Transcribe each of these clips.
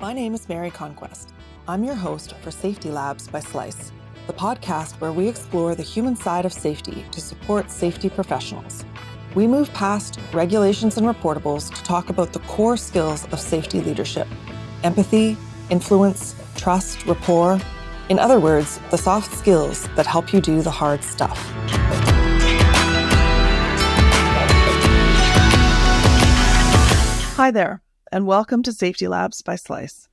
My name is Mary Conquest. I'm your host for Safety Labs by Slice, the podcast where we explore the human side of safety to support safety professionals. We move past regulations and reportables to talk about the core skills of safety leadership: empathy, influence, trust, rapport. In other words, the soft skills that help you do the hard stuff. Hi there, and welcome to Safety Labs by Slice.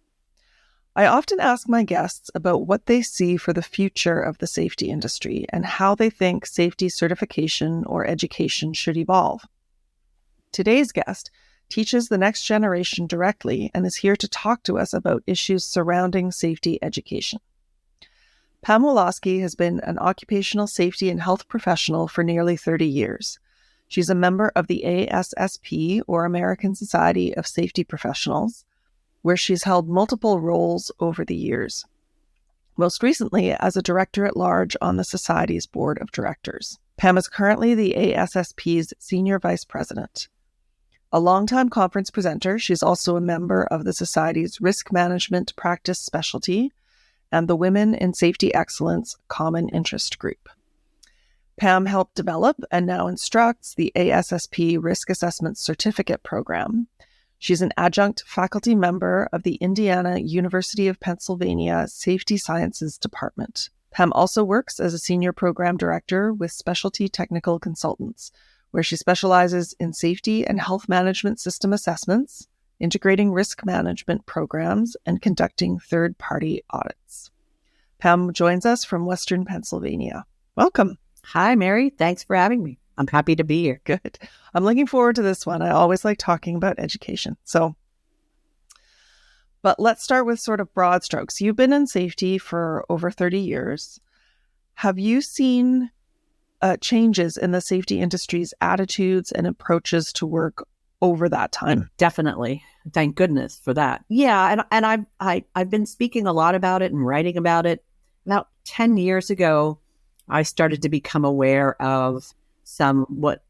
I often ask my guests about what they see for the future of the safety industry and how they think safety certification or education should evolve. Today's guest teaches the next generation directly and is here to talk to us about issues surrounding safety education. Pam Walaski has been an occupational safety and health professional for nearly 30 years. She's a member of the ASSP, or American Society of Safety Professionals, where she's held multiple roles over the years, most recently as a director-at-large on the Society's board of directors. Pam is currently the ASSP's senior vice president. A longtime conference presenter, she's also a member of the Society's risk management practice specialty and the Women in Safety Excellence Common Interest Group. Pam helped develop and now instructs the ASSP Risk Assessment Certificate Program. She's an adjunct faculty member of the Indiana University of Pennsylvania Safety Sciences Department. Pam also works as a senior program director with Specialty Technical Consultants, where she specializes in safety and health management system assessments, integrating risk management programs, and conducting third-party audits. Pam joins us from Western Pennsylvania. Welcome. Hi, Mary. Thanks for having me. I'm happy to be here. Good. I'm looking forward to this one. I always like talking about education. But let's start with sort of broad strokes. You've been in safety for over 30 years. Have you seen changes in the safety industry's attitudes and approaches to work over that time? Definitely. Thank goodness for that. Yeah, and I've been speaking a lot about it and writing about it. About 10 years ago, I started to become aware of some what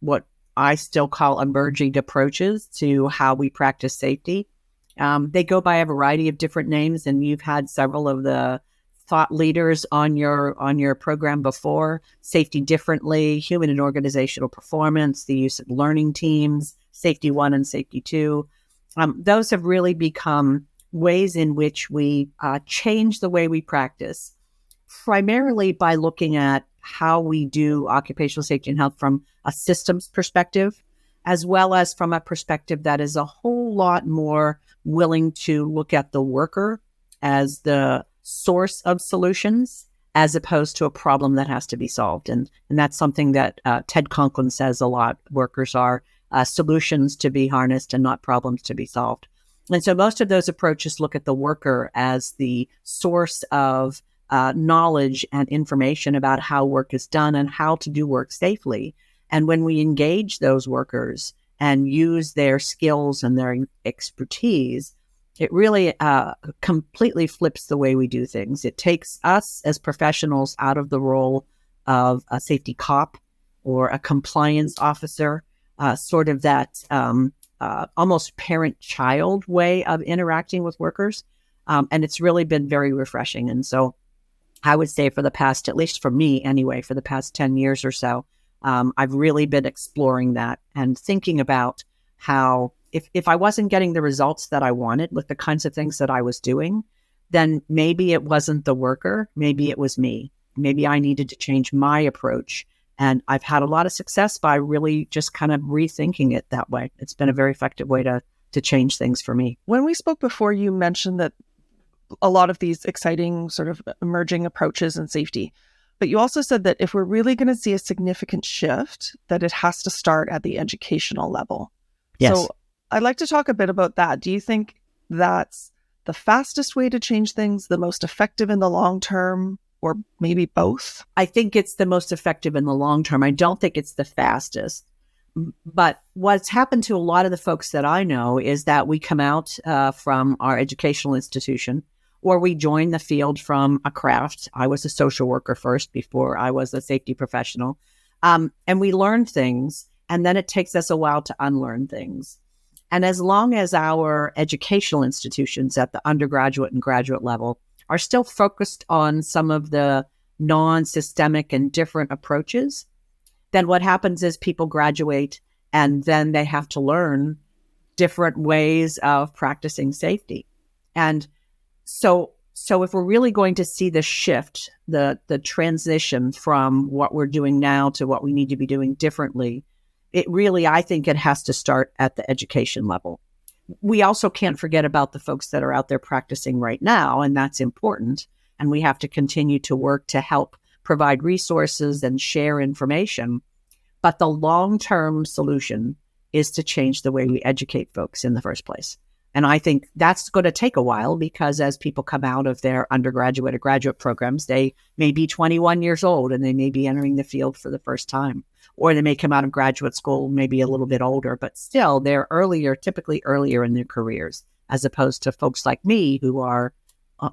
I still call emerging approaches to how we practice safety. They go by a variety of different names, and you've had several of the thought leaders on your program before: safety differently, human and organizational performance, the use of learning teams, safety 1 and safety 2. Those have really become ways in which we change the way we practice, primarily by looking at how we do occupational safety and health from a systems perspective, as well as from a perspective that is a whole lot more willing to look at the worker as the source of solutions, as opposed to a problem that has to be solved. And that's something that Ted Conklin says a lot. Workers are solutions to be harnessed and not problems to be solved. And so most of those approaches look at the worker as the source of knowledge and information about how work is done and how to do work safely. And when we engage those workers and use their skills and their expertise, it really completely flips the way we do things. It takes us as professionals out of the role of a safety cop or a compliance officer, sort of that almost parent-child way of interacting with workers. And it's really been very refreshing. And so I would say for the past, at least for me anyway, for the past 10 years or so, I've really been exploring that and thinking about how if I wasn't getting the results that I wanted with the kinds of things that I was doing, then maybe it wasn't the worker, maybe it was me. Maybe I needed to change my approach. And I've had a lot of success by really just kind of rethinking it that way. It's been a very effective way to change things for me. When we spoke before, you mentioned that a lot of these exciting sort of emerging approaches in safety. But you also said that if we're really going to see a significant shift, that it has to start at the educational level. Yes. So I'd like to talk a bit about that. Do you think that's the fastest way to change things, the most effective in the long term, or maybe both? I think it's the most effective in the long term. I don't think it's the fastest. But what's happened to a lot of the folks that I know is that we come out from our educational institution, or we join the field from a craft. I was a social worker first before I was a safety professional. And we learn things, and then it takes us a while to unlearn things. And as long as our educational institutions at the undergraduate and graduate level are still focused on some of the non-systemic and different approaches, then what happens is people graduate and then they have to learn different ways of practicing safety. And so if we're really going to see the shift, the transition from what we're doing now to what we need to be doing differently, it really, I think it has to start at the education level. We also can't forget about the folks that are out there practicing right now, and that's important. And we have to continue to work to help provide resources and share information. But the long-term solution is to change the way we educate folks in the first place. And I think that's going to take a while, because as people come out of their undergraduate or graduate programs, they may be 21 years old and they may be entering the field for the first time. Or they may come out of graduate school maybe a little bit older, but still they're typically earlier in their careers, as opposed to folks like me who are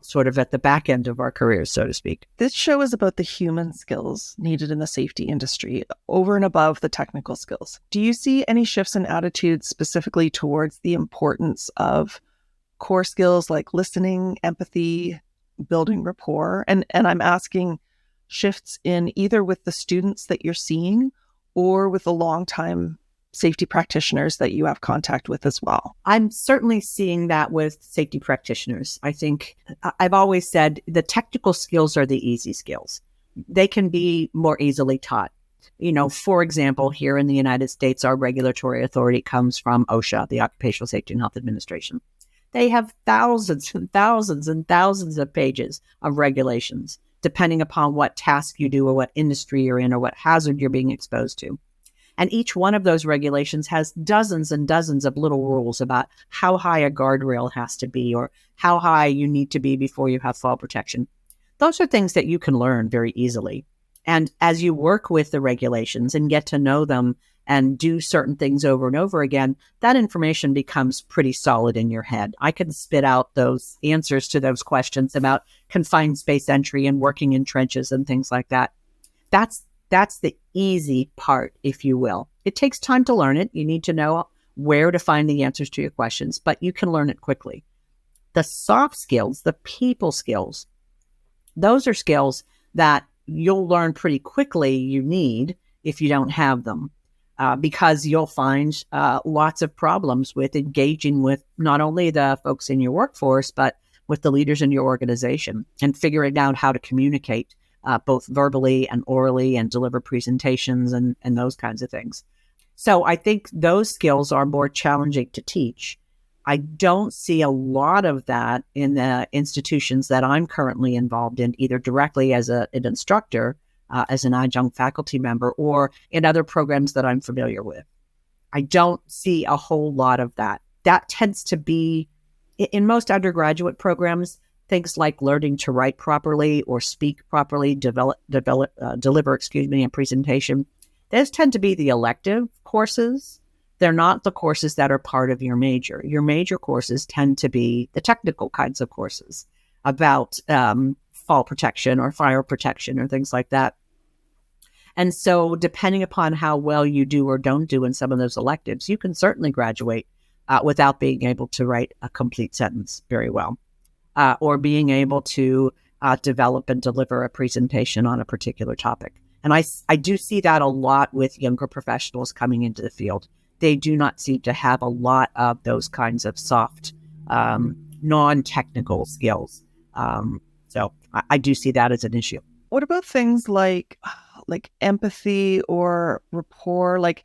sort of at the back end of our careers, so to speak. This show is about the human skills needed in the safety industry over and above the technical skills. Do you see any shifts in attitudes specifically towards the importance of core skills like listening, empathy, building rapport? And I'm asking shifts in either with the students that you're seeing or with the longtime safety practitioners that you have contact with as well. I'm certainly seeing that with safety practitioners. I think I've always said the technical skills are the easy skills. They can be more easily taught. For example, here in the United States, our regulatory authority comes from OSHA, the Occupational Safety and Health Administration. They have thousands and thousands and thousands of pages of regulations, depending upon what task you do or what industry you're in or what hazard you're being exposed to. And each one of those regulations has dozens and dozens of little rules about how high a guardrail has to be or how high you need to be before you have fall protection. Those are things that you can learn very easily. And as you work with the regulations and get to know them and do certain things over and over again, that information becomes pretty solid in your head. I can spit out those answers to those questions about confined space entry and working in trenches and things like that. That's the easy part, if you will. It takes time to learn it. You need to know where to find the answers to your questions, but you can learn it quickly. The soft skills, the people skills, those are skills that you'll learn pretty quickly you need if you don't have them, because you'll find lots of problems with engaging with not only the folks in your workforce, but with the leaders in your organization and figuring out how to communicate both verbally and orally and deliver presentations and those kinds of things. So I think those skills are more challenging to teach. I don't see a lot of that in the institutions that I'm currently involved in, either directly as an instructor, as an adjunct faculty member, or in other programs that I'm familiar with. I don't see a whole lot of that. That tends to be, in most undergraduate programs, things like learning to write properly or speak properly, deliver a presentation. Those tend to be the elective courses. They're not the courses that are part of your major. Your major courses tend to be the technical kinds of courses about fall protection or fire protection or things like that. And so depending upon how well you do or don't do in some of those electives, you can certainly graduate without being able to write a complete sentence very well. Or being able to develop and deliver a presentation on a particular topic. And I do see that a lot with younger professionals coming into the field. They do not seem to have a lot of those kinds of soft, non-technical skills. So I do see that as an issue. What about things like empathy or rapport? Like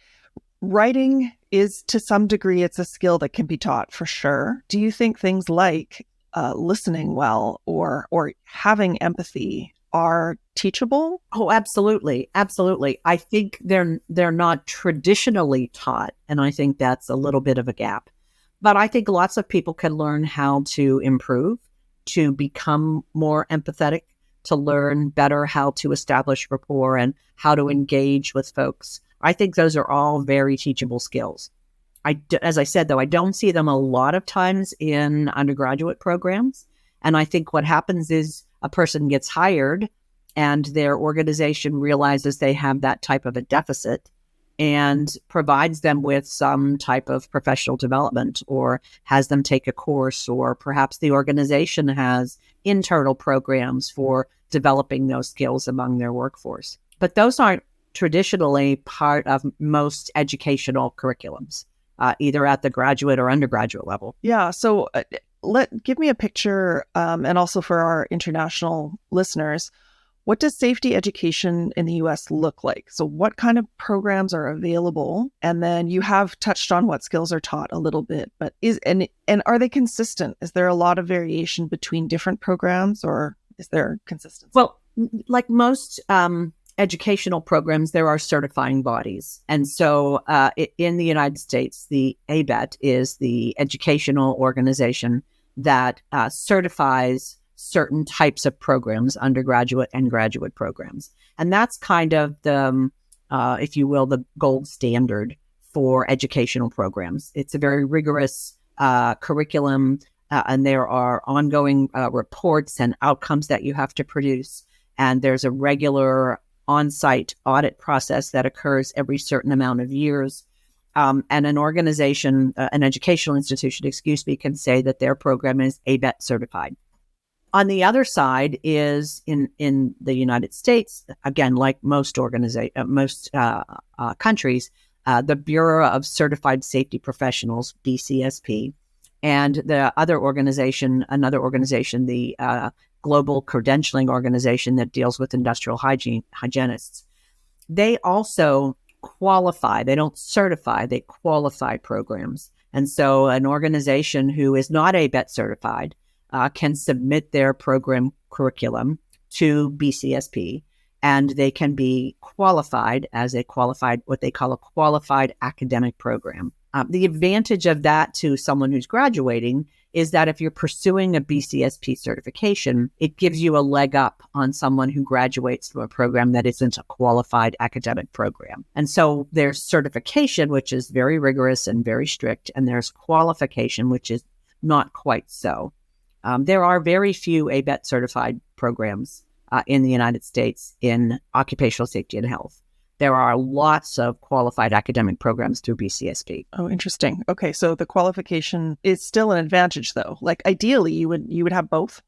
writing is, to some degree, it's a skill that can be taught for sure. Do you think things like listening well or having empathy are teachable? Oh, absolutely. Absolutely. I think they're not traditionally taught, and I think that's a little bit of a gap. But I think lots of people can learn how to improve, to become more empathetic, to learn better how to establish rapport and how to engage with folks. I think those are all very teachable skills. As I said, though, I don't see them a lot of times in undergraduate programs. And I think what happens is a person gets hired and their organization realizes they have that type of a deficit. and provides them with some type of professional development or has them take a course, or perhaps the organization has internal programs for developing those skills among their workforce. But those aren't traditionally part of most educational curriculums, either at the graduate or undergraduate level. Yeah. So give me a picture, and also for our international listeners, what does safety education in the US look like? So what kind of programs are available? And then you have touched on what skills are taught a little bit, but and are they consistent? Is there a lot of variation between different programs, or is there consistency? Well, like most educational programs, there are certifying bodies. And so in the United States, the ABET is the educational organization that certifies certain types of programs, undergraduate and graduate programs. And that's kind of the, if you will, the gold standard for educational programs. It's a very rigorous curriculum, and there are ongoing reports and outcomes that you have to produce. And there's a regular on-site audit process that occurs every certain amount of years. And an organization, an educational institution, can say that their program is ABET certified. On the other side is in the United States, again, like most countries, the Bureau of Certified Safety Professionals, BCSP, and the other organization, the Global Credentialing Organization that deals with industrial hygienists. They also qualify. They don't certify, they qualify programs. And so an organization who is not ABET certified can submit their program curriculum to BCSP, and they can be qualified as what they call a qualified academic program. The advantage of that to someone who's graduating is that if you're pursuing a BCSP certification, it gives you a leg up on someone who graduates from a program that isn't a qualified academic program. And so there's certification, which is very rigorous and very strict, and there's qualification, which is not quite so. There are very few ABET certified programs in the United States in occupational safety and health. There are lots of qualified academic programs through BCSP. Oh, interesting. Okay, so the qualification is still an advantage, though. Like ideally, you would have both.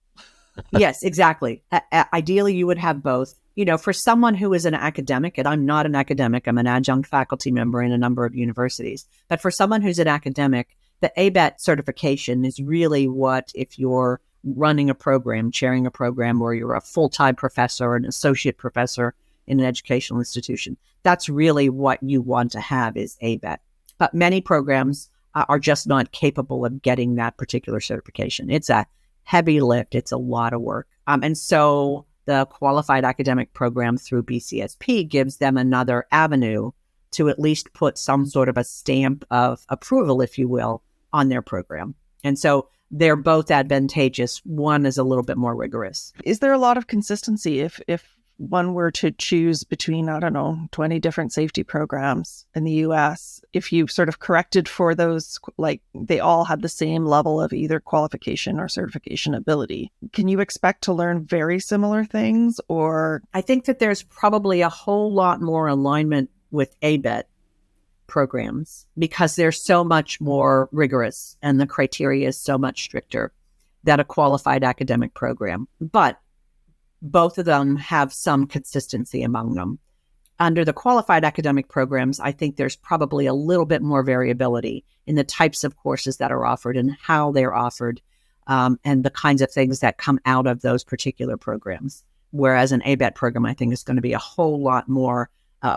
Yes, exactly. Ideally, you would have both. You know, for someone who is an academic, and I'm not an academic, I'm an adjunct faculty member in a number of universities. But for someone who's an academic, the ABET certification is really what, if you're running a program, chairing a program, or you're a full-time professor or an associate professor in an educational institution, that's really what you want to have is ABET. But many programs are just not capable of getting that particular certification. It's a heavy lift. It's a lot of work. And so the qualified academic program through BCSP gives them another avenue to at least put some sort of a stamp of approval, if you will, on their program. And so they're both advantageous. One is a little bit more rigorous. Is there a lot of consistency if one were to choose between, 20 different safety programs in the US, if you sort of corrected for those, like they all had the same level of either qualification or certification ability, can you expect to learn very similar things? Or I think that there's probably a whole lot more alignment with ABET programs because they're so much more rigorous and the criteria is so much stricter than a qualified academic program. But both of them have some consistency among them. Under the qualified academic programs, I think there's probably a little bit more variability in the types of courses that are offered and how they're offered, and the kinds of things that come out of those particular programs. Whereas an ABET program, I think, is going to be a whole lot more,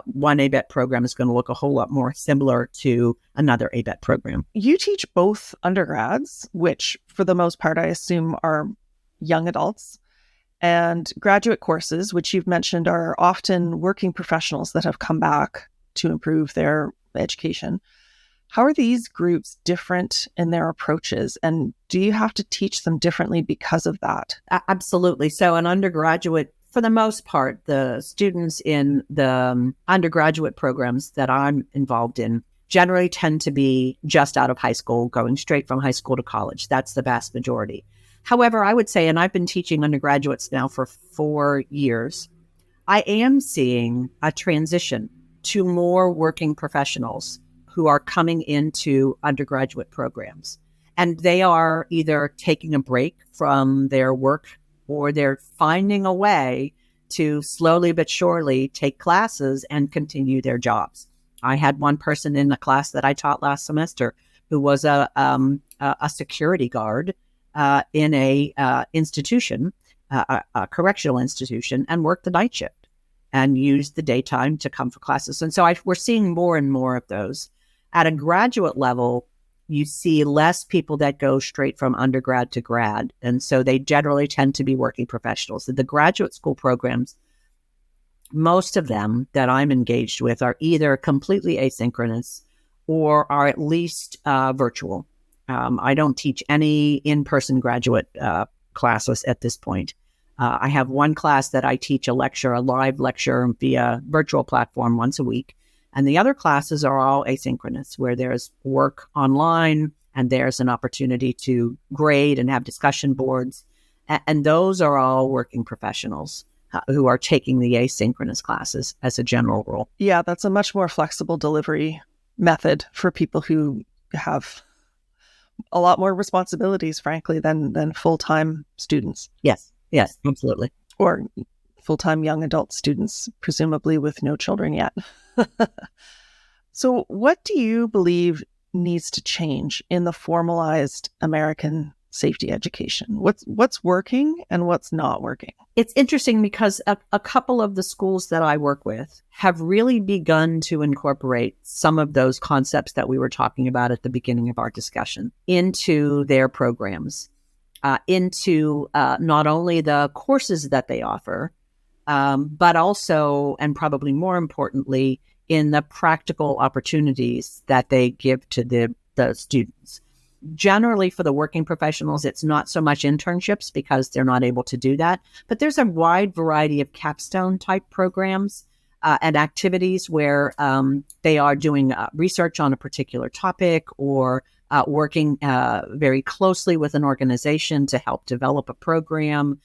one ABET program is going to look a whole lot more similar to another ABET program. You teach both undergrads, which for the most part, I assume are young adults, and graduate courses, which you've mentioned are often working professionals that have come back to improve their education. How are these groups different in their approaches? And do you have to teach them differently because of that? Absolutely. So an undergraduate, for the most part, the students in the undergraduate programs that I'm involved in generally tend to be just out of high school, going straight from high school to college. That's the vast majority. However, I would say, and I've been teaching undergraduates now for 4 years, I am seeing a transition to more working professionals who are coming into undergraduate programs. And they are either taking a break from their work or they're finding a way to slowly but surely take classes and continue their jobs. I had one person in the class that I taught last semester who was a security guard in a institution, a correctional institution, and worked the night shift and used the daytime to come for classes. And so we're seeing more and more of those. At a graduate level, you see less people that go straight from undergrad to grad. And so they generally tend to be working professionals. The graduate school programs, most of them that I'm engaged with are either completely asynchronous or are at least virtual. I don't teach any in-person graduate classes at this point. I have one class that I teach a live lecture via virtual platform once a week. And the other classes are all asynchronous, where there's work online and there's an opportunity to grade and have discussion boards. And those are all working professionals who are taking the asynchronous classes as a general rule. Yeah, that's a much more flexible delivery method for people who have a lot more responsibilities, frankly, than full-time students. Yes, absolutely. Or full-time young adult students, presumably with no children yet. So what do you believe needs to change in the formalized American safety education? What's working and what's not working? It's interesting because a couple of the schools that I work with have really begun to incorporate some of those concepts that we were talking about at the beginning of our discussion into their programs, into not only the courses that they offer, but also, and probably more importantly, in the practical opportunities that they give to the students. Generally, for the working professionals, it's not so much internships because they're not able to do that, but there's a wide variety of capstone type programs and activities where they are doing research on a particular topic or working very closely with an organization to help develop a program.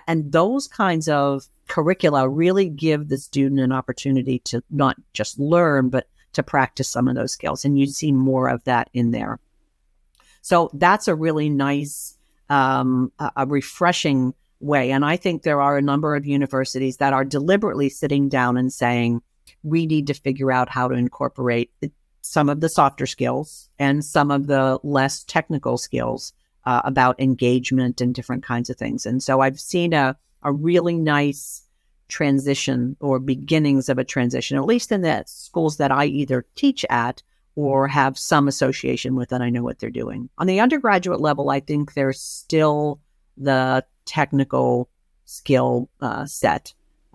And those kinds of curricula really give the student an opportunity to not just learn, but to practice some of those skills. And you see more of that in there. So that's a really nice, a refreshing way. And I think there are a number of universities that are deliberately sitting down and saying, we need to figure out how to incorporate some of the softer skills and some of the less technical skills about engagement and different kinds of things. And so I've seen a really nice transition or beginnings of a transition, at least in the schools that I either teach at or have some association with, and I know what they're doing. On the undergraduate level, I think there's still the technical skill set.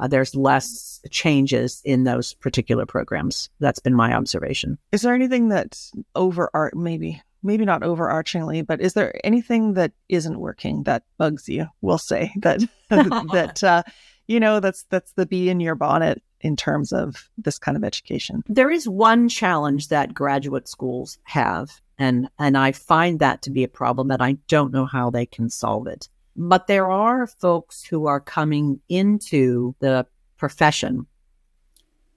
There's less changes in those particular programs. That's been my observation. Is there anything that maybe not overarchingly, but is there anything that isn't working that bugs you? We'll say that that's the bee in your bonnet in terms of this kind of education. There is one challenge that graduate schools have, and I find that to be a problem, and I don't know how they can solve it. But there are folks who are coming into the profession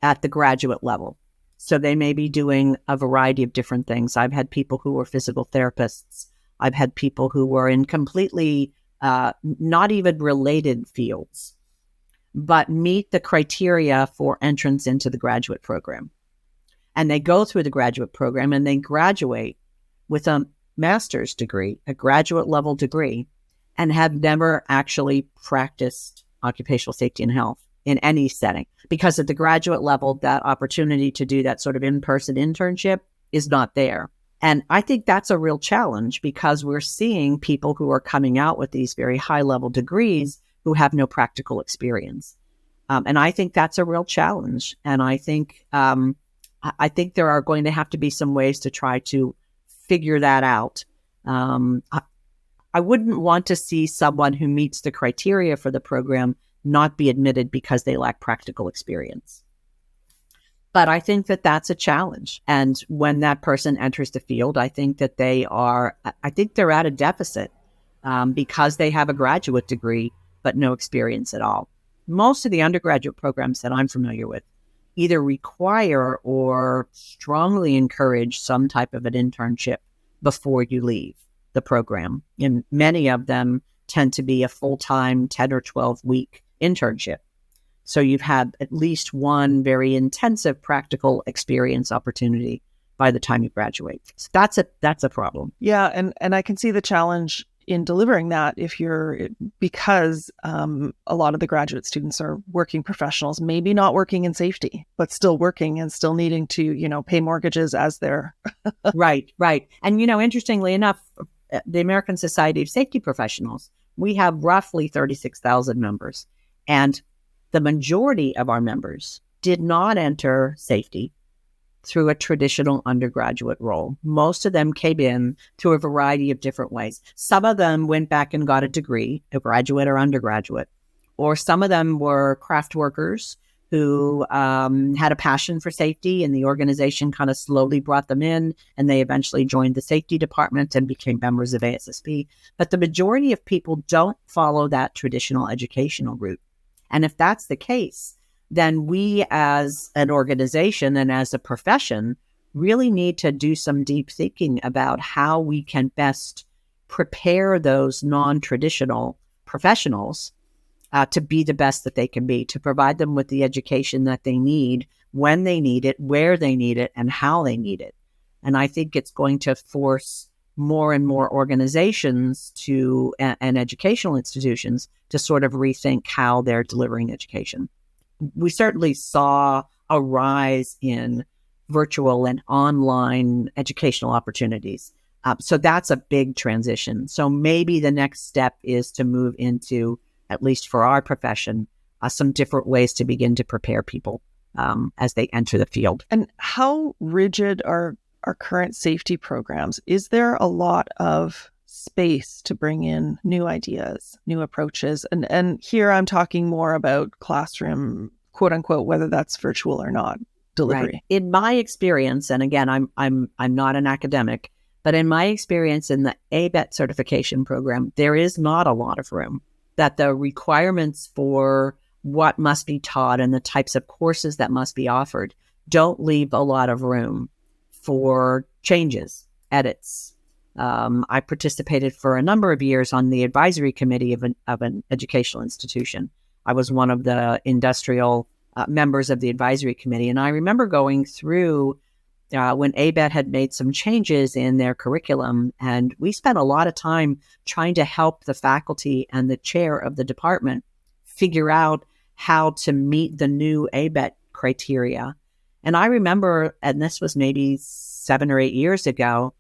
at the graduate level. So they may be doing a variety of different things. I've had people who were physical therapists. I've had people who were in completely not even related fields, but meet the criteria for entrance into the graduate program. And they go through the graduate program and they graduate with a master's degree, a graduate level degree, and have never actually practiced occupational safety and health in any setting. Because at the graduate level, that opportunity to do that sort of in-person internship is not there. And I think that's a real challenge because we're seeing people who are coming out with these very high-level degrees who have no practical experience. And I think that's a real challenge. And I think there are going to have to be some ways to try to figure that out. I wouldn't want to see someone who meets the criteria for the program not be admitted because they lack practical experience. But I think that that's a challenge. And when that person enters the field, I think that they're at a deficit because they have a graduate degree, but no experience at all. Most of the undergraduate programs that I'm familiar with either require or strongly encourage some type of an internship before you leave the program. And many of them tend to be a full-time 10 or 12-week internship. So you've had at least one very intensive practical experience opportunity by the time you graduate. So that's a problem. Yeah, and I can see the challenge in delivering that because a lot of the graduate students are working professionals, maybe not working in safety, but still working and still needing to, pay mortgages as they're Right. And, interestingly enough, the American Society of Safety Professionals, we have roughly 36,000 members. And the majority of our members did not enter safety through a traditional undergraduate role. Most of them came in through a variety of different ways. Some of them went back and got a degree, a graduate or undergraduate, or some of them were craft workers who had a passion for safety, and the organization kind of slowly brought them in, and they eventually joined the safety department and became members of ASSP. But the majority of people don't follow that traditional educational route. And if that's the case, then we as an organization and as a profession really need to do some deep thinking about how we can best prepare those non-traditional professionals to be the best that they can be, to provide them with the education that they need, when they need it, where they need it, and how they need it. And I think it's going to force more and more organizations and educational institutions to sort of rethink how they're delivering education. We certainly saw a rise in virtual and online educational opportunities. So that's a big transition. So maybe the next step is to move into, at least for our profession, some different ways to begin to prepare people as they enter the field. And how rigid are our current safety programs? Is there a lot of space to bring in new ideas, new approaches? And here I'm talking more about classroom, quote unquote, whether that's virtual or not, delivery. Right. In my experience, and again, I'm not an academic, but in my experience in the ABET certification program, there is not a lot of room. That the requirements for what must be taught and the types of courses that must be offered don't leave a lot of room for changes, edits. I participated for a number of years on the advisory committee of an educational institution. I was one of the industrial members of the advisory committee. And I remember going through when ABET had made some changes in their curriculum. And we spent a lot of time trying to help the faculty and the chair of the department figure out how to meet the new ABET criteria. And I remember, and this was maybe 7 or 8 years ago,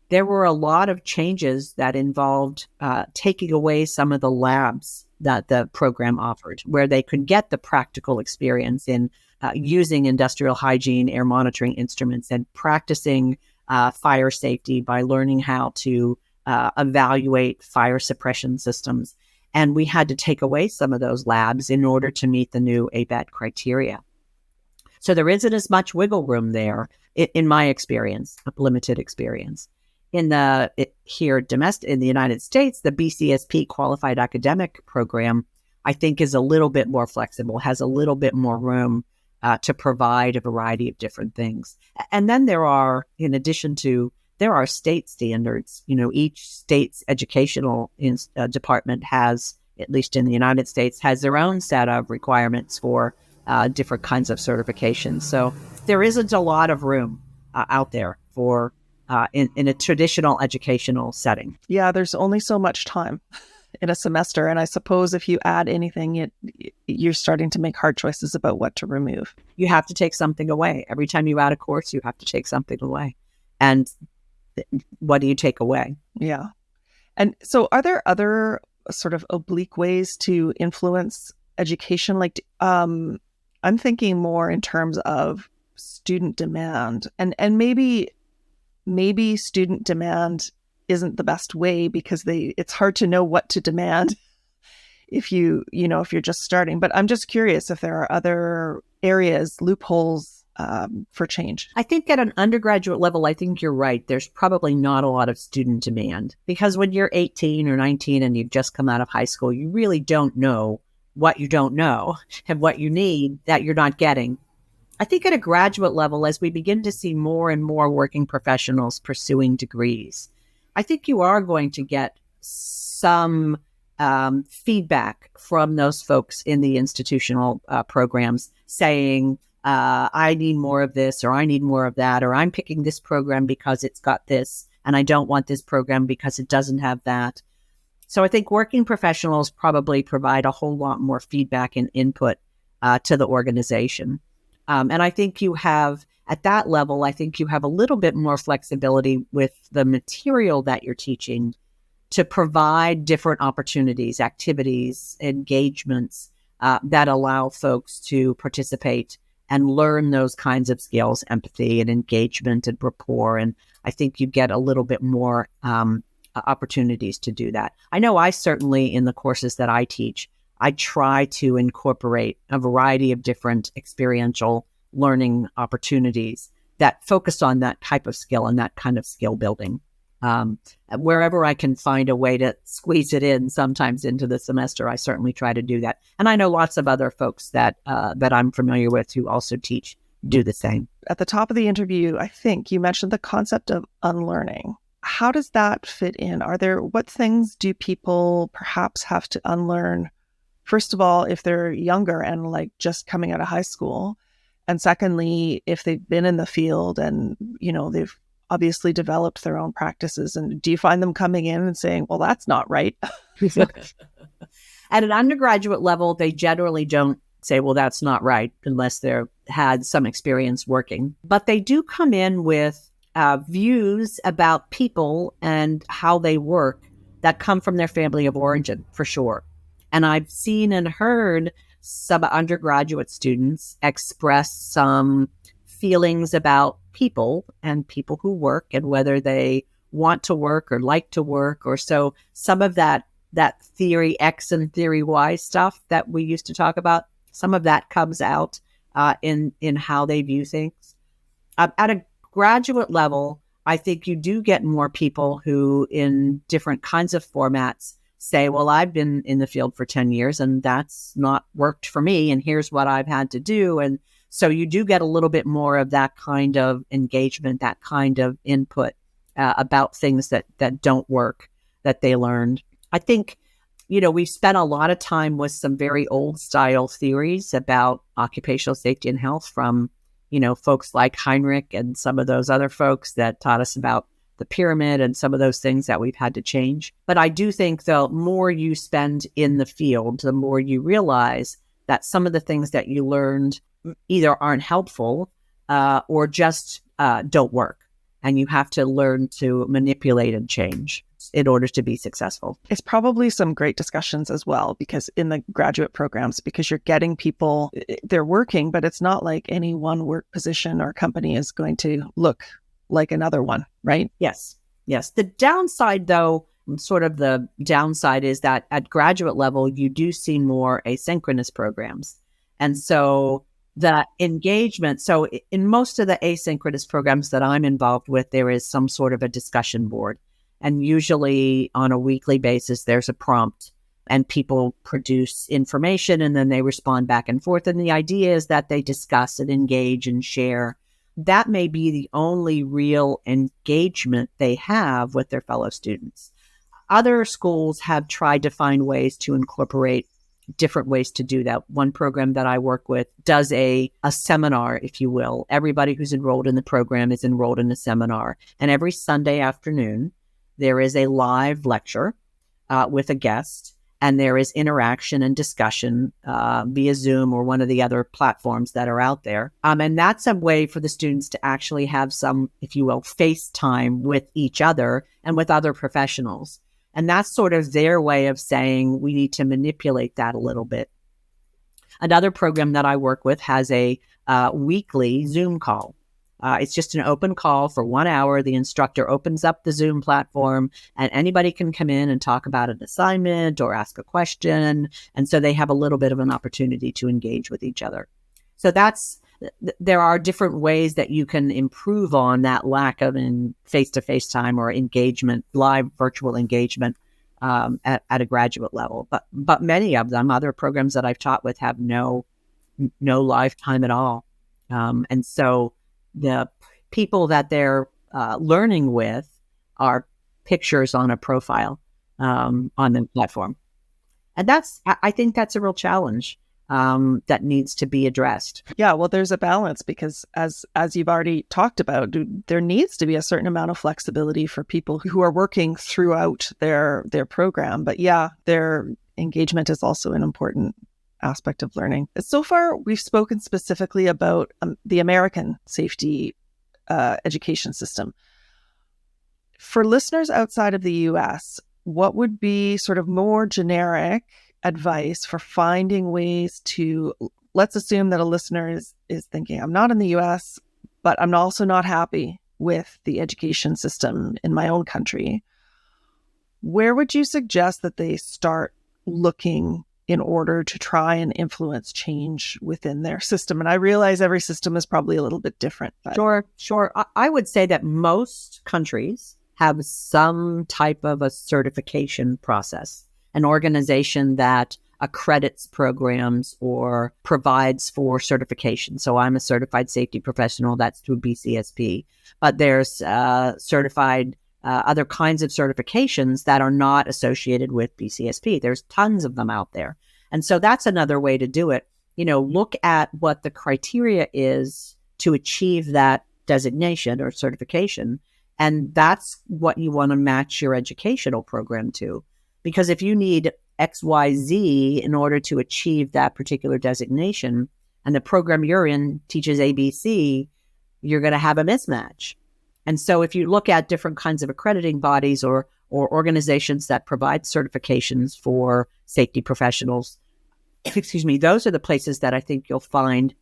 there were a lot of changes that involved taking away some of the labs that the program offered, where they could get the practical experience in using industrial hygiene, air monitoring instruments, and practicing fire safety by learning how to evaluate fire suppression systems. And we had to take away some of those labs in order to meet the new ABET criteria. So there isn't as much wiggle room there, in my experience, a limited experience. In the United States, the BCSP Qualified Academic Program, I think, is a little bit more flexible, has a little bit more room to provide a variety of different things. And then there are state standards. Each state's educational department has, at least in the United States, has their own set of requirements for different kinds of certifications. So there isn't a lot of room out there for in a traditional educational setting. Yeah, there's only so much time in a semester. And I suppose if you add anything, you're starting to make hard choices about what to remove. You have to take something away. Every time you add a course, you have to take something away. And what do you take away? Yeah. And so are there other sort of oblique ways to influence education? Like, I'm thinking more in terms of student demand, and maybe student demand isn't the best way because it's hard to know what to demand if you're just starting. But I'm just curious if there are other areas, loopholes for change. I think at an undergraduate level, I think you're right. There's probably not a lot of student demand because when you're 18 or 19 and you've just come out of high school, you really don't know what you don't know and what you need that you're not getting I think at a graduate level, as we begin to see more and more working professionals pursuing degrees, I think you are going to get some feedback from those folks in the institutional programs saying, I need more of this, or I need more of that, or I'm picking this program because it's got this, and I don't want this program because it doesn't have that. So I think working professionals probably provide a whole lot more feedback and input to the organization. And I think you have, at that level, I think you have a little bit more flexibility with the material that you're teaching to provide different opportunities, activities, engagements that allow folks to participate and learn those kinds of skills, empathy and engagement and rapport. And I think you get a little bit more opportunities to do that. I know I certainly, in the courses that I teach, I try to incorporate a variety of different experiential learning opportunities that focus on that type of skill and that kind of skill building. Wherever I can find a way to squeeze it in sometimes into the semester, I certainly try to do that. And I know lots of other folks that I'm familiar with who also teach do the same. At the top of the interview, I think you mentioned the concept of unlearning. How does that fit in? What things do people perhaps have to unlearn? First of all, if they're younger and like just coming out of high school. And secondly, if they've been in the field and, they've obviously developed their own practices. And do you find them coming in and saying, well, that's not right? At an undergraduate level, they generally don't say, well, that's not right, unless they've had some experience working. But they do come in with views about people and how they work that come from their family of origin, for sure. And I've seen and heard some undergraduate students express some feelings about people and people who work and whether they want to work or like to work, or so some of that theory X and theory Y stuff that we used to talk about, some of that comes out in how they view things. At a graduate level, I think you do get more people who, in different kinds of formats, say, well, I've been in the field for 10 years and that's not worked for me, and here's what I've had to do. And so you do get a little bit more of that kind of engagement, that kind of input about things that don't work, that they learned. I think, we've spent a lot of time with some very old style theories about occupational safety and health from, folks like Heinrich and some of those other folks that taught us about the pyramid and some of those things that we've had to change. But I do think the more you spend in the field, the more you realize that some of the things that you learned either aren't helpful or just don't work. And you have to learn to manipulate and change in order to be successful. It's probably some great discussions as well, because in the graduate programs, because you're getting people, they're working, but it's not like any one work position or company is going to look like another one, right? Yes. The downside, though, sort of the downside is that at graduate level, you do see more asynchronous programs. And so the engagement, so in most of the asynchronous programs that I'm involved with, there is some sort of a discussion board. And usually on a weekly basis, there's a prompt and people produce information and then they respond back and forth. And the idea is that they discuss and engage and share. That may be the only real engagement they have with their fellow students. Other schools have tried to find ways to incorporate different ways to do that. One program that I work with does a seminar, if you will. Everybody who's enrolled in the program is enrolled in a seminar. And every Sunday afternoon, there is a live lecture with a guest, and there is interaction and discussion via Zoom or one of the other platforms that are out there. And that's a way for the students to actually have some, if you will, face time with each other and with other professionals. And that's sort of their way of saying we need to manipulate that a little bit. Another program that I work with has a weekly Zoom call. It's just an open call for 1 hour. The instructor opens up the Zoom platform and anybody can come in and talk about an assignment or ask a question. And so they have a little bit of an opportunity to engage with each other. So there are different ways that you can improve on that lack of face-to-face time or engagement, live virtual engagement at a graduate level. But many of them, other programs that I've taught with, have no live time at all. And so the people that they're learning with are pictures on a profile on the platform. And I think that's a real challenge that needs to be addressed. Yeah, well, there's a balance because as you've already talked about, there needs to be a certain amount of flexibility for people who are working throughout their program. But yeah, their engagement is also an important aspect of learning. So far, we've spoken specifically about the American safety education system. For listeners outside of the US, what would be sort of more generic advice for finding ways to, let's assume that a listener is thinking, I'm not in the US, but I'm also not happy with the education system in my own country. Where would you suggest that they start looking in order to try and influence change within their system? And I realize every system is probably a little bit different. But... Sure. I would say that most countries have some type of a certification process, an organization that accredits programs or provides for certification. So I'm a certified safety professional, that's through BCSP, but there's certified other kinds of certifications that are not associated with BCSP. There's tons of them out there. And so that's another way to do it. Look at what the criteria is to achieve that designation or certification. And that's what you want to match your educational program to. Because if you need XYZ in order to achieve that particular designation, and the program you're in teaches ABC, you're going to have a mismatch. And so if you look at different kinds of accrediting bodies or organizations that provide certifications for safety professionals, those are the places that I think you'll find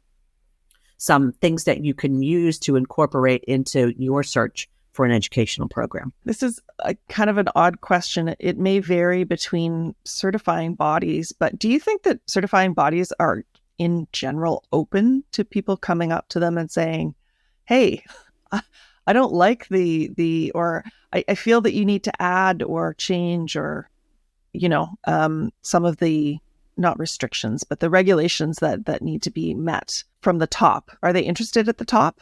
some things that you can use to incorporate into your search for an educational program. This is a kind of an odd question. It may vary between certifying bodies, but do you think that certifying bodies are in general open to people coming up to them and saying, hey, I don't like or I feel that you need to add or change or, some of the, not restrictions, but the regulations that need to be met from the top. Are they interested at the top?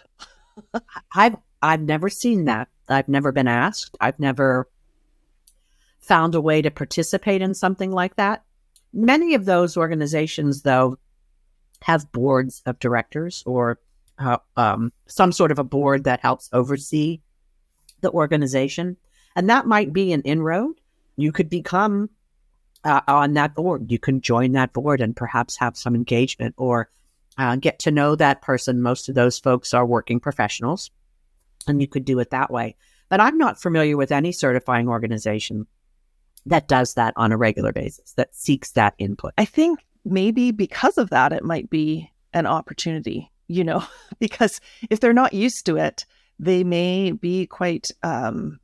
I've never seen that. I've never been asked. I've never found a way to participate in something like that. Many of those organizations, though, have boards of directors or some sort of a board that helps oversee the organization. And that might be an inroad. You could become on that board. You can join that board and perhaps have some engagement or get to know that person. Most of those folks are working professionals, and you could do it that way. But I'm not familiar with any certifying organization that does that on a regular basis, that seeks that input. I think maybe because of that, it might be an opportunity, because if they're not used to it, they may be quite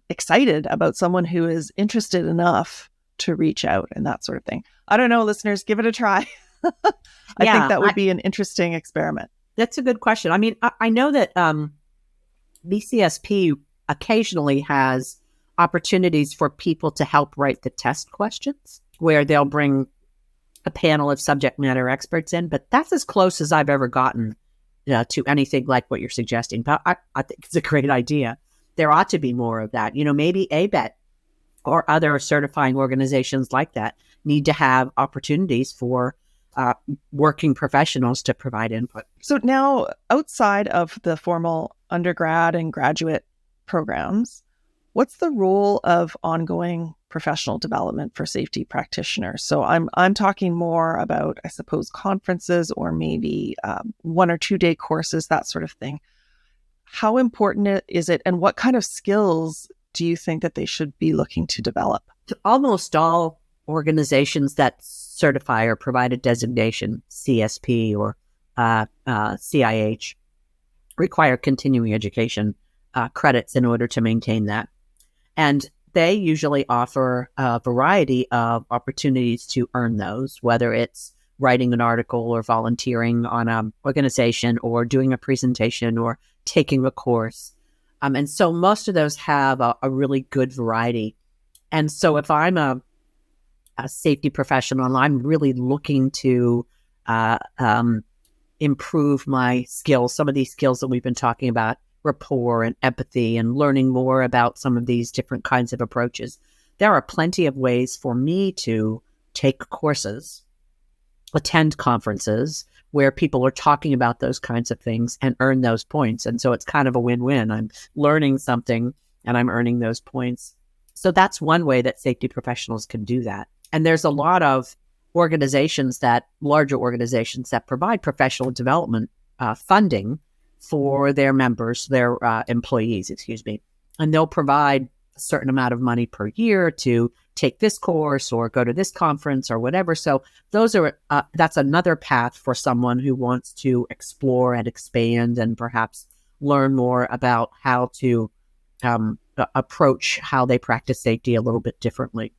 excited about someone who is interested enough to reach out and that sort of thing. I don't know, listeners, give it a try. I think that would be an interesting experiment. That's a good question. I mean, I know that BCSP occasionally has opportunities for people to help write the test questions where they'll bring a panel of subject matter experts in, but that's as close as I've ever gotten to anything like what you're suggesting. But I think it's a great idea. There ought to be more of that. Maybe ABET or other certifying organizations like that need to have opportunities for working professionals to provide input. So now, outside of the formal undergrad and graduate programs, what's the role of ongoing professional development for safety practitioners? So I'm talking more about, I suppose, conferences or maybe 1 or 2 day courses, that sort of thing. How important is it, and what kind of skills do you think that they should be looking to develop? Almost all organizations that certify or provide a designation, CSP or CIH, require continuing education credits in order to maintain that. And they usually offer a variety of opportunities to earn those, whether it's writing an article or volunteering on an organization or doing a presentation or taking a course. And so most of those have a really good variety. And so if I'm a safety professional and I'm really looking to improve my skills, some of these skills that we've been talking about, rapport and empathy and learning more about some of these different kinds of approaches. There are plenty of ways for me to take courses, attend conferences where people are talking about those kinds of things and earn those points. And so it's kind of a win-win. I'm learning something and I'm earning those points. So that's one way that safety professionals can do that. And there's a lot of larger organizations that provide professional development funding for their members, their employees, and they'll provide a certain amount of money per year to take this course or go to this conference or whatever. So that's another path for someone who wants to explore and expand and perhaps learn more about how to approach how they practice safety a little bit differently.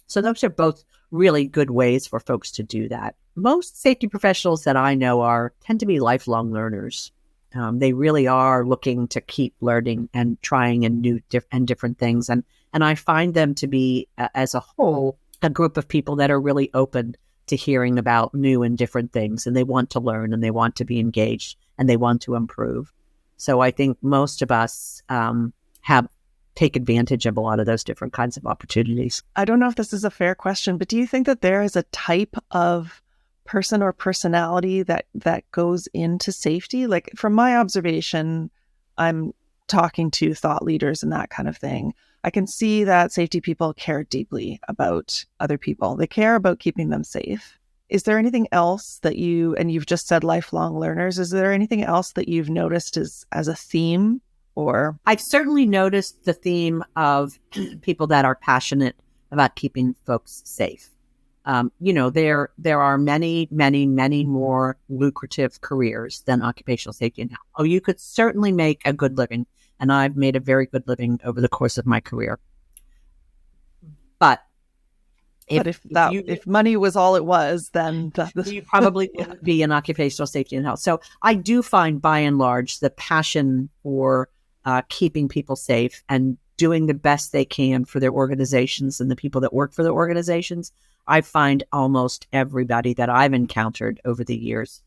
So those are both really good ways for folks to do that. Most safety professionals that I know tend to be lifelong learners. They really are looking to keep learning and trying different things. And I find them to be, as a whole, a group of people that are really open to hearing about new and different things. And they want to learn and they want to be engaged and they want to improve. So I think most of us take advantage of a lot of those different kinds of opportunities. I don't know if this is a fair question, but do you think that there is a type of person or personality that goes into safety? Like, from my observation, I'm talking to thought leaders and that kind of thing. I can see that safety people care deeply about other people. They care about keeping them safe. Is there anything else that you've just said lifelong learners, is there anything else that you've noticed as a theme? Or I've certainly noticed the theme of people that are passionate about keeping folks safe. There are many, many, many more lucrative careers than occupational safety and health. Oh, you could certainly make a good living, and I've made a very good living over the course of my career. But if money was all it was, then you probably wouldn't be in occupational safety and health. So I do find, by and large, the passion for keeping people safe and doing the best they can for their organizations and the people that work for their organizations. I find almost everybody that I've encountered over the years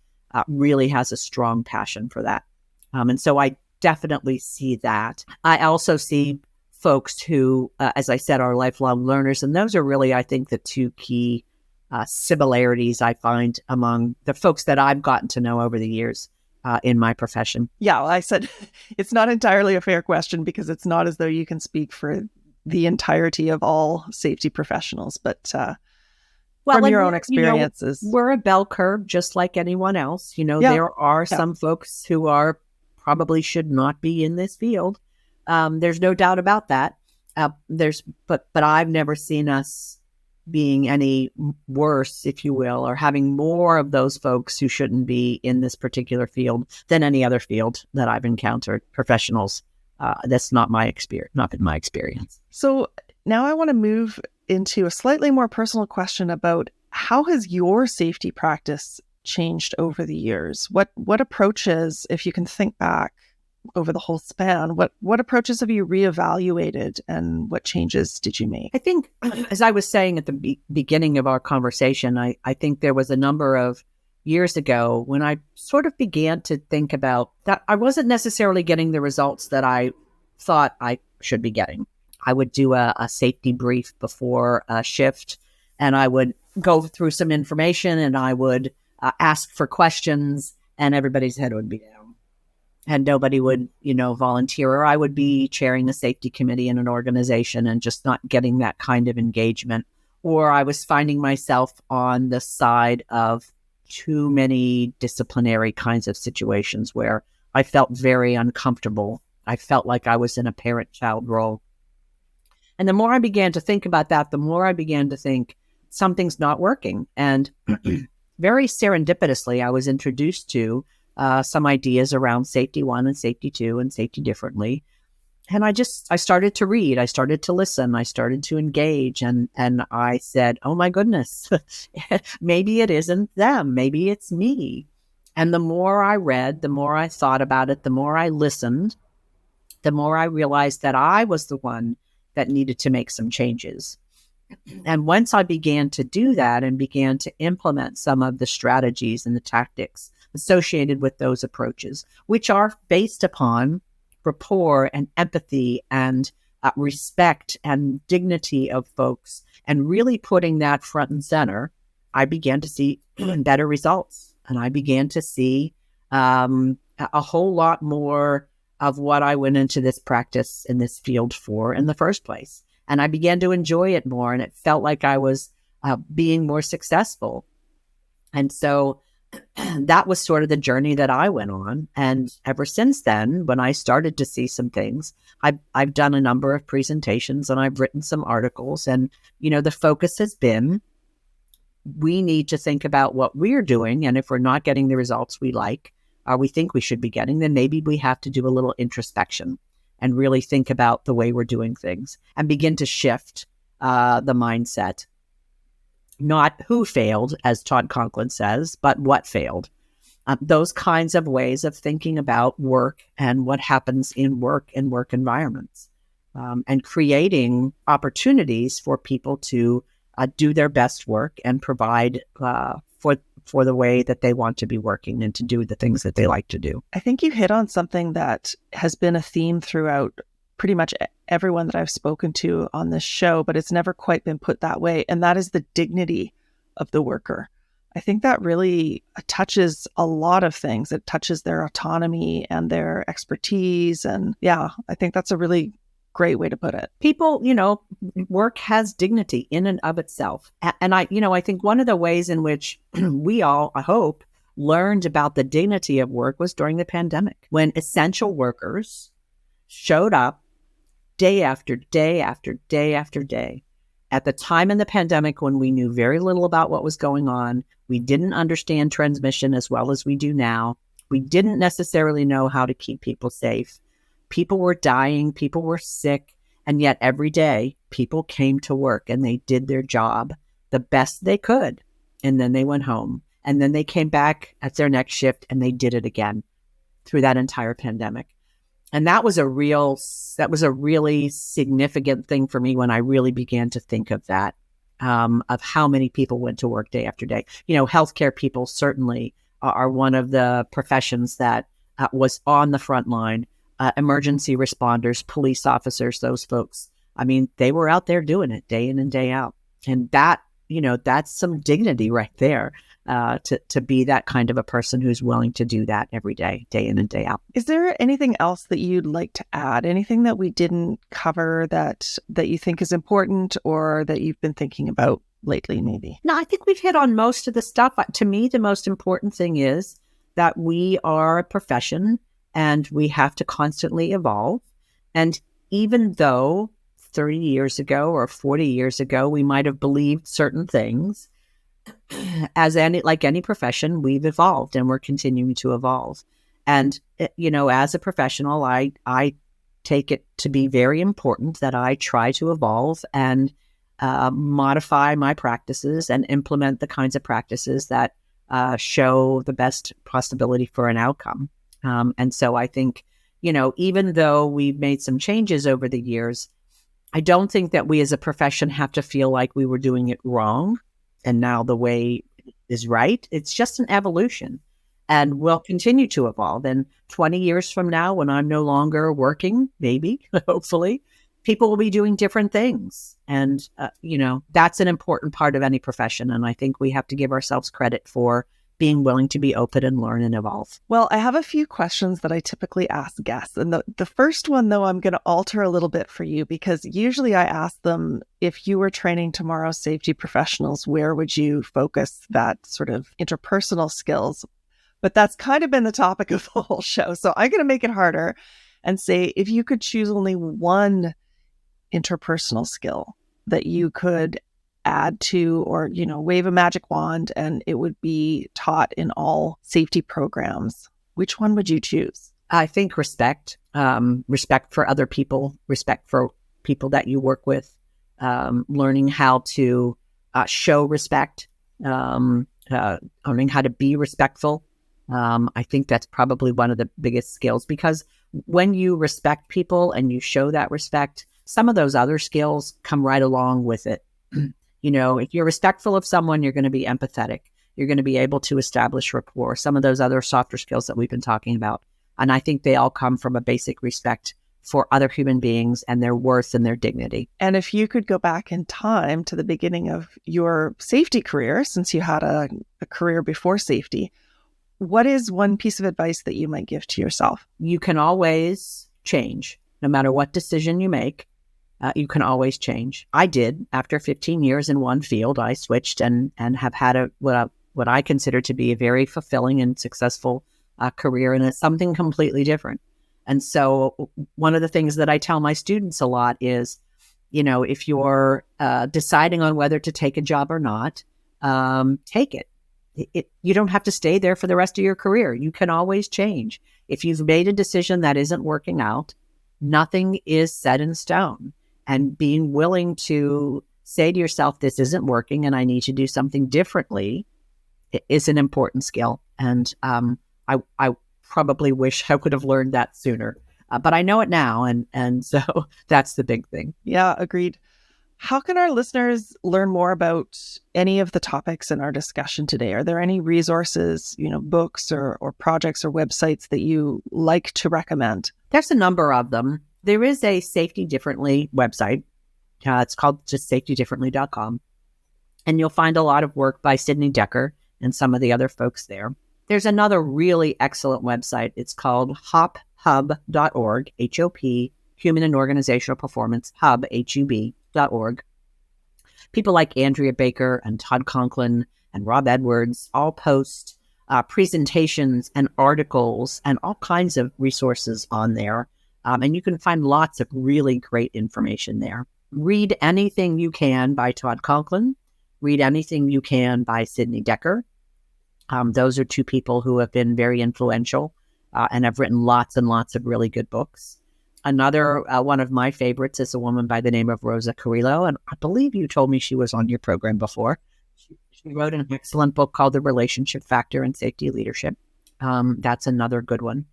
really has a strong passion for that. And so I definitely see that. I also see folks who, as I said, are lifelong learners. And those are really, I think, the two key similarities I find among the folks that I've gotten to know over the years in my profession. Yeah, well, I said it's not entirely a fair question because it's not as though you can speak for the entirety of all safety professionals, but from your own experiences. We're a bell curve just like anyone else. There are some folks who probably should not be in this field. There's no doubt about that. But I've never seen us being any worse, if you will, or having more of those folks who shouldn't be in this particular field than any other field that I've encountered, professionals. That's not been my experience. So now I want to move into a slightly more personal question about how has your safety practice changed over the years? What approaches, if you can think back over the whole span, what approaches have you reevaluated and what changes did you make? I think, as I was saying at the beginning of our conversation, I think there was a number of years ago when I sort of began to think about that I wasn't necessarily getting the results that I thought I should be getting. I would do a safety brief before a shift, and I would go through some information, and I would ask for questions, and everybody's head would be down. And nobody would, volunteer, or I would be chairing a safety committee in an organization and just not getting that kind of engagement. Or I was finding myself on the side of too many disciplinary kinds of situations where I felt very uncomfortable. I felt like I was in a parent-child role. And the more I began to think about that, the more I began to think something's not working. And very serendipitously, I was introduced to some ideas around safety 1 and safety 2 and safety differently. And I started to read, I started to listen, I started to engage, and I said, oh my goodness, maybe it isn't them, maybe it's me. And the more I read, the more I thought about it, the more I listened, the more I realized that I was the one that needed to make some changes. And once I began to do that and began to implement some of the strategies and the tactics associated with those approaches, which are based upon rapport and empathy and respect and dignity of folks, and really putting that front and center, I began to see better results. And I began to see a whole lot more of what I went into this practice in this field for in the first place. And I began to enjoy it more, and it felt like I was being more successful. And so that was sort of the journey that I went on. And ever since then, when I started to see some things, I've done a number of presentations and I've written some articles. And, the focus has been, we need to think about what we're doing. And if we're not getting the results we like, or we think we should be getting, then maybe we have to do a little introspection and really think about the way we're doing things and begin to shift the mindset. Not who failed, as Todd Conklin says, but what failed. Those kinds of ways of thinking about work and what happens in work and work environments, and creating opportunities for people to do their best work and provide for the way that they want to be working and to do the things that they like to do. I think you hit on something that has been a theme throughout pretty much everyone that I've spoken to on this show, but it's never quite been put that way. And that is the dignity of the worker. I think that really touches a lot of things. It touches their autonomy and their expertise. And yeah, I think that's a really great way to put it. People, work has dignity in and of itself. And I think one of the ways in which we all, I hope, learned about the dignity of work was during the pandemic, when essential workers showed up day after day after day after day. At the time in the pandemic, when we knew very little about what was going on, we didn't understand transmission as well as we do now. We didn't necessarily know how to keep people safe. People were dying, people were sick, and yet every day people came to work and they did their job the best they could. And then they went home, and then they came back at their next shift and they did it again through that entire pandemic. And that was a really significant thing for me when I really began to think of that, of how many people went to work day after day. Healthcare people certainly are one of the professions that was on the front line. Emergency responders, police officers, those folks. I mean, they were out there doing it day in and day out. And that, that's some dignity right there. To be that kind of a person who's willing to do that every day, day in and day out. Is there anything else that you'd like to add? Anything that we didn't cover that you think is important or that you've been thinking about lately, maybe? No, I think we've hit on most of the stuff. To me, the most important thing is that we are a profession and we have to constantly evolve. And even though 30 years ago or 40 years ago, we might have believed certain things, like any profession, we've evolved and we're continuing to evolve. And, as a professional, I take it to be very important that I try to evolve and modify my practices and implement the kinds of practices that show the best possibility for an outcome. And so I think, even though we've made some changes over the years, I don't think that we as a profession have to feel like we were doing it wrong and now the way is right. It's just an evolution, and we'll continue to evolve. And 20 years from now, when I'm no longer working, maybe, hopefully, people will be doing different things. And, that's an important part of any profession. And I think we have to give ourselves credit for being willing to be open and learn and evolve. Well, I have a few questions that I typically ask guests. And the first one, though, I'm going to alter a little bit for you, because usually I ask them, if you were training tomorrow's safety professionals, where would you focus that sort of interpersonal skills? But that's kind of been the topic of the whole show. So I'm going to make it harder and say, if you could choose only one interpersonal skill that you could add to, or, wave a magic wand and it would be taught in all safety programs, which one would you choose? I think respect, respect for other people, respect for people that you work with, learning how to show respect, learning how to be respectful. I think that's probably one of the biggest skills, because when you respect people and you show that respect, some of those other skills come right along with it. If you're respectful of someone, you're going to be empathetic. You're going to be able to establish rapport, some of those other softer skills that we've been talking about. And I think they all come from a basic respect for other human beings and their worth and their dignity. And if you could go back in time to the beginning of your safety career, since you had a career before safety, what is one piece of advice that you might give to yourself? You can always change. No matter what decision you make, you can always change. I did. After 15 years in one field, I switched and have had what I consider to be a very fulfilling and successful career, and it's something completely different. And so one of the things that I tell my students a lot is, if you're deciding on whether to take a job or not, take it. You don't have to stay there for the rest of your career. You can always change. If you've made a decision that isn't working out, nothing is set in stone. And being willing to say to yourself, this isn't working and I need to do something differently is an important skill. And I probably wish I would have learned that sooner. But I know it now. And so that's the big thing. Yeah, agreed. How can our listeners learn more about any of the topics in our discussion today? Are there any resources, books or projects or websites that you like to recommend? There's a number of them. There is a Safety Differently website. It's called just safetydifferently.com. And you'll find a lot of work by Sydney Decker and some of the other folks there. There's another really excellent website. It's called hophub.org, HOP, Human and Organizational Performance, Hub, HUB.org. People like Andrea Baker and Todd Conklin and Rob Edwards all post presentations and articles and all kinds of resources on there. And you can find lots of really great information there. Read anything you can by Todd Conklin. Read anything you can by Sydney Decker. Those are two people who have been very influential and have written lots and lots of really good books. Another one of my favorites is a woman by the name of Rosa Carrillo, and I believe you told me she was on your program before. She wrote an excellent book called The Relationship Factor in Safety Leadership. That's another good one.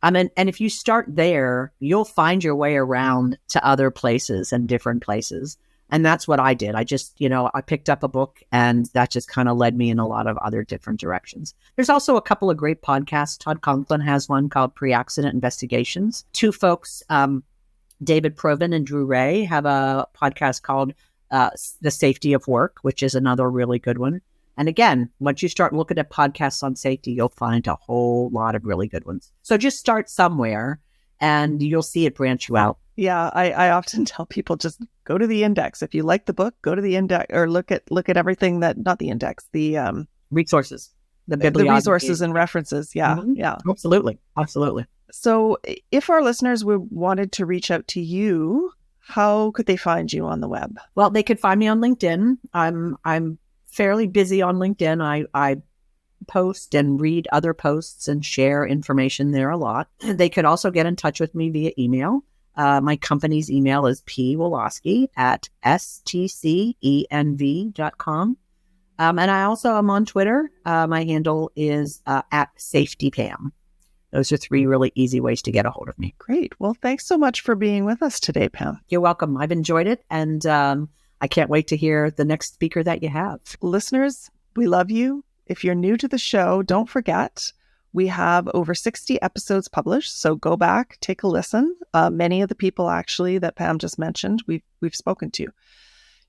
And if you start there, you'll find your way around to other places and different places. And that's what I did. I just, I picked up a book and that just kind of led me in a lot of other different directions. There's also a couple of great podcasts. Todd Conklin has one called Pre-Accident Investigations. Two folks, David Provin and Drew Ray, have a podcast called The Safety of Work, which is another really good one. And again, once you start looking at podcasts on safety, you'll find a whole lot of really good ones. So just start somewhere and you'll see it branch you out. Yeah, I often tell people just go to the index. If you like the book, go to the index or look at everything that, not the index, the resources, the resources and references. Yeah, yeah. Absolutely. So if our listeners wanted to reach out to you, how could they find you on the web? Well, they could find me on LinkedIn. I'm fairly busy on LinkedIn. I post and read other posts and share information there a lot. They could also get in touch with me via email. My company's email is pwalaski@stcenv.com. And I also am on Twitter. My handle is @SafetyPam. Those are three really easy ways to get a hold of me. Great. Well, thanks so much for being with us today, Pam. You're welcome. I've enjoyed it. And I can't wait to hear the next speaker that you have. Listeners, we love you. If you're new to the show, don't forget, we have over 60 episodes published. So go back, take a listen. Many of the people actually that Pam just mentioned, we've spoken to.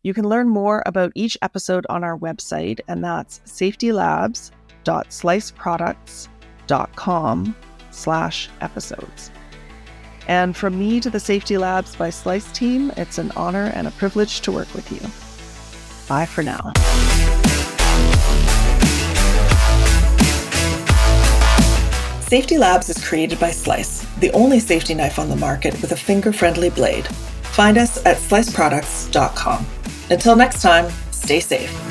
You can learn more about each episode on our website, and that's safetylabs.sliceproducts.com/episodes. And from me to the Safety Labs by Slice team, it's an honor and a privilege to work with you. Bye for now. Safety Labs is created by Slice, the only safety knife on the market with a finger-friendly blade. Find us at sliceproducts.com. Until next time, stay safe.